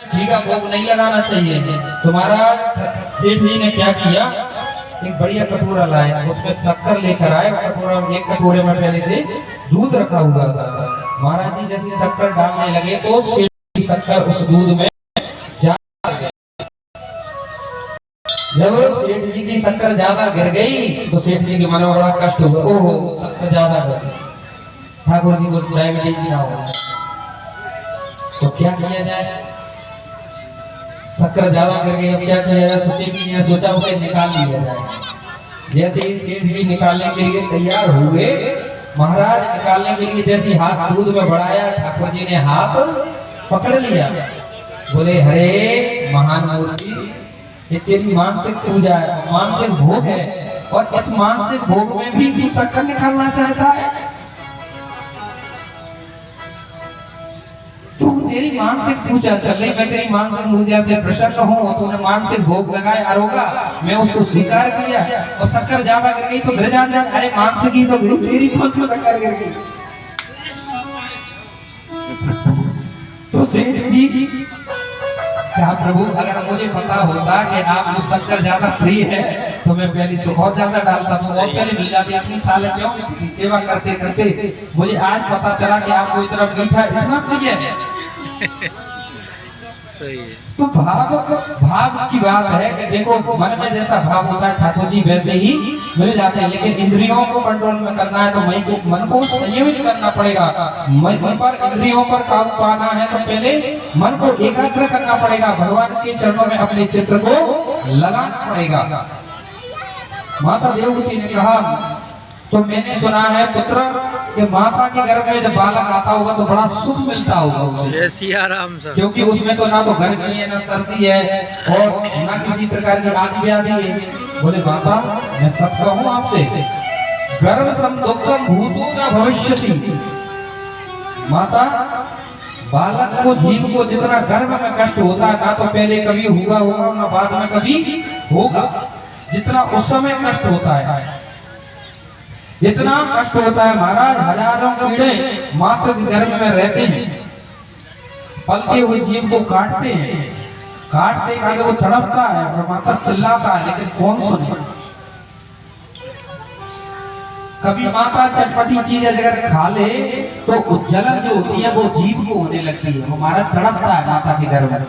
घी का भोग नहीं लगाना चाहिए। तुम्हारा सेठ जी ने क्या किया, एक बढ़िया कटोरा लाया, उसमें शक्कर लेकर आए। कटोरा, एक कटोरे में पहले से दूध रखा हुआ था। महाराज जी जैसे शक्कर डालने लगे तो सेठ की शक्कर उस दूध में जा गई। जब सेठ जी की शक्कर ज्यादा गिर गई तो सेठ जी के मन में बड़ा कष्ट हुआ। ओहो, शक्कर ज्यादा गिर गई, ठाकुर जी को डायबिटीज भी ना हो, तो क्या किया जाए। शक्कर ज्यादा गिर गई, अब क्या किया जाए। तो सेठ जी ने सोचा उसे निकाल लिया जाए। जैसे ही सेठ जी निकालने के लिए तैयार हुए, महाराज निकालने के लिए जैसे हाथ दूध में बढ़ाया, ठाकुर जी ने हाथ पकड़ लिया। बोले, हरे महान मूर्ति, ये तेरी मानसिक पूजा है, मानसिक भोग है, और इस मानसिक भोग में भी तू शक्कर निकालना चाहता है। तू तेरी मानसिक पूजा चल रही, मैं तेरी मानसिक पूजा से प्रसन्न हूँ, तूने मानसिक भोग लगाया अरोगा, मैं उसको स्वीकार किया, और शक्कर ज्यादा गिर गई तो गिर जाता। अरे मानसिक ही तो गिरी, तेरी कौन सी शक्कर गिर गई। तो सेठ जी, क्या प्रभु, अगर मुझे पता होता कि आप मुझ शक्कर ज्यादा प्रिय है तो मैं पहले तो और ज्यादा डालता, तो और पहले मिल जाती। इतनी साल क्यों सेवा करते करते मुझे आज पता चला कि आपको इतना मीठा इतना प्रिय है। सही है। तो भाव की बात है कि देखो, मन में जैसा भाव होता है ठाकुर जी वैसे ही मिल जाते हैं। लेकिन इंद्रियों को कंट्रोल में करना है तो मन को संयमित करना पड़ेगा। मन पर, इंद्रियों पर काबू पाना है तो पहले मन को एकाग्र करना पड़ेगा, भगवान के चरणों में अपने चित्र को लगाना पड़ेगा। माता देवहूति ने कहा, तो मैंने सुना है पुत्र कि माता के गर्भ में जब बालक आता होगा तो बड़ा सुख मिलता होगा उसे, सियाराम सर, क्योंकि उसमें तो ना तो गर्मी है, ना सर्दी है, और ना किसी प्रकार की आदि व्याधि है। बोले, माता मैं सच कहूं आपसे, गर्भ संदुक्कम भूतो न भविष्यति। माता, बालक को, जीव को जितना गर्भ में कष्ट होता है, ना तो पहले कभी हुआ होगा, ना बाद में कभी होगा। जितना उस समय कष्ट होता है, इतना कष्ट होता है महाराज। हजारों कीड़े माता के गर्भ में रहते हैं, पलते हुए जीव को काटते हैं, काटते काटते वो तड़पता है और माता चिल्लाता है, लेकिन कौन सुने। कभी माता चटपटी चीज अगर खा ले तो जलन जो होती है वो जीव को होने लगती है, हमारा तड़पता है माता के गर्भ में,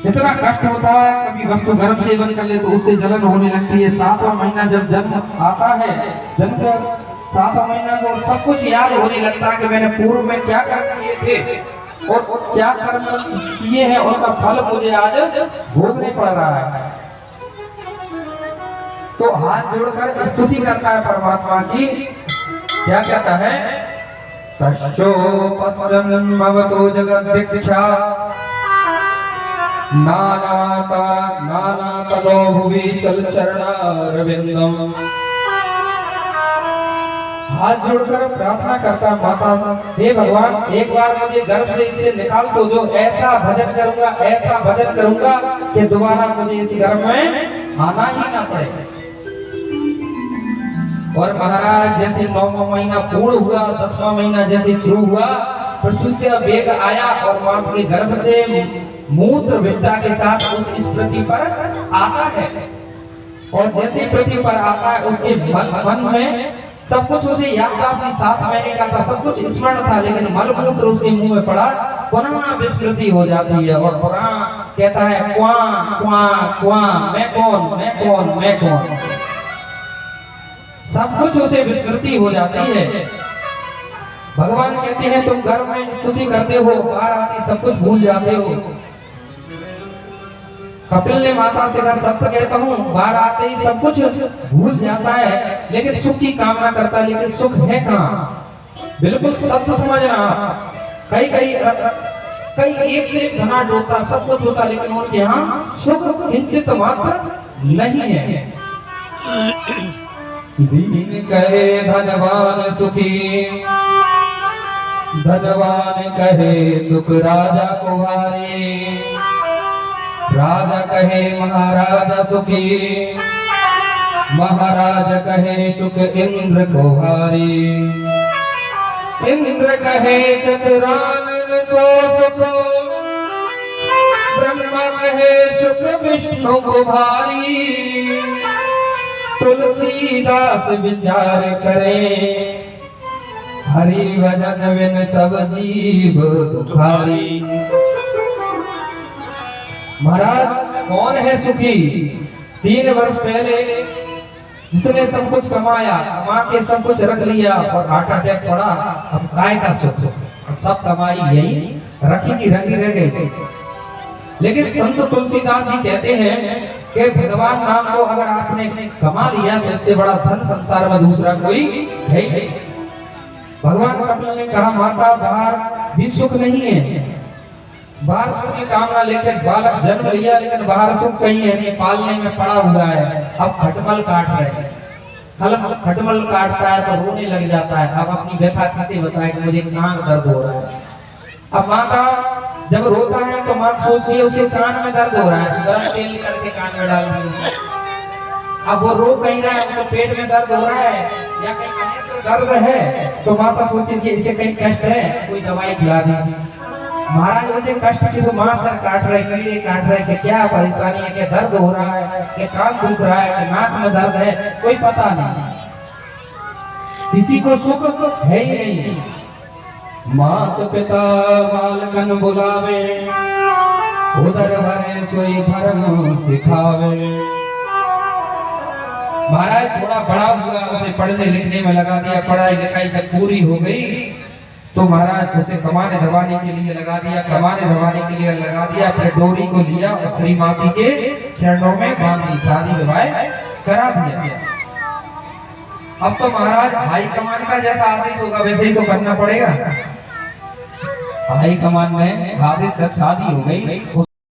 इतना कष्ट होता है। कभी वस्तु गर्भ सेवन कर ले तो उससे जलन होने लगती है। 7वां महीना जब जन्म आता है, जन्म का 7वां महीना को सब कुछ याद होने लगता है कि मैंने पूर्व में क्या कर्म किए थे और क्या कर्म किए हैं, उनका फल मुझे आज भोगने पड़ रहा है। तो हाथ जोड़कर स्तुति करता है परमात्मा की। क्या कहता है, तस्यो पश्यन् भवतो जगद्दीक्षा नानातनो भुवि चल चरणारविंदम। हाथ जोड़कर प्रार्थना करता, माता हे भगवान, एक बार मुझे गर्भ से इससे निकाल दो, जो ऐसा भजन करूंगा, ऐसा भजन करूंगा कि दोबारा मुझे इस गर्भ में आना ही ना पड़े। और महाराज जैसे 9वां महीना पूर्ण हुआ, 10वां महीना जैसे शुरू हुआ, प्रसूति का वेग आया और मां के गर्भ से मूत्र विष्ठा के साथ उस इस पृथ्वी पर आता है। और जैसे पृथ्वी पर आता है, उसके मन में सब कुछ उसे याद था। 7 महीने का था, सब कुछ स्मरण था, लेकिन मल मूत्र उसके मुंह में पड़ा, पुनः विस्मृति हो जाती है और पुनः कहता है, क्वा क्वा क्वा, मैं कौन, मैं कौन, मैं कौन। सब कुछ उसे विस्मृति हो जाती है। भगवान कहते हैं, तुम गर्भ में स्तुति करते हो, बाहर आते सब कुछ भूल जाते हो। कपिल ने माता से कहा, सत्य कहता हूँ, बाहर आते ही सब कुछ भूल जाता है, लेकिन सुख की कामना करता है, लेकिन सुख है कहाँ। बिल्कुल सत्य समझना। कई एक से एक धनाढ्य होता, सब कुछ होता, लेकिन उनके यहाँ सुख किंचित मात्र नहीं है। दीन कहे धनवान सुखी, धनवान कहे सुख राजा को हारे, राजा कहे महाराजा सुखी, महाराज कहे सुख इंद्र को हारे, इंद्र कहे चतुरानन को सुख विष्णु को भारी, तुलसीदास विचार करे, हरि भजन बिन सब जीव दुखारी। महाराज कौन है सुखी? 3 वर्ष पहले जिसने सब कुछ कमाया, कमा के सब कुछ रख लिया और हार्ट अटैक पड़ा, अब काय का सुख? अब सब कमाई यही रखी की रखी रह गई। लेकिन संत तुलसीदास जी कहते हैं कि भगवान नाम को अगर आपने कमा लिया तो इससे बड़ा धन संसार में दूसरा कोई है ही नहीं। भगवान कपिल ने कहा माता बाहर भी सुख नहीं है, बाहर सुख की कामना लेकर बालक जन्म लिया लेकिन बाहर सुख कहीं है नहीं, पालने में पड़ा हुआ है। अब खटमल काट रहे हैं, खटमल काटता है तो रोने लग जाता है। अब अपनी व्यथा किसे बताए कि मुझे कान दर्द हो रहा है। अब माँ का जब रोता है तो माँ सोचती है उसे कान में दर्द हो रहा है, गर्म तेल करके कान में डाल दी। अब वो रो कहीं रहा है, उसके पेट में दर्द हो रहा है या कहीं दर्द है, तो माता सोचे कि इसे कहीं कष्ट है, कोई दवाई खिला दी। महाराज मुझे कष्ट किस माँ सर काट रहे, कीड़े काट रहे, कि क्या परेशानी है, कि दर्द हो रहा है, कि कान दुख रहा है, कि नाक में दर्द है, कोई पता नहीं, किसी को सुख है ही नहीं। मात पिता बालकन बुलावे, उदर भरे सोई धर्म सिखावे। महाराज थोड़ा बड़ा हुआ, उसे पढ़ने लिखने में लगा दिया, पढ़ाई लिखाई जब पूरी हो गई तो महाराज उसे कमाने धमाने के लिए लगा दिया, कमाने धमाने के लिए लगा दिया। फिर डोरी को लिया और श्रीमती के चरणों में बांध दी, शादी विवाह करा दिया। अब तो महाराज हाई कमान का जैसा आदेश होगा वैसे ही तो करना पड़ेगा। हाई कमान में आदेश शादी हो गई।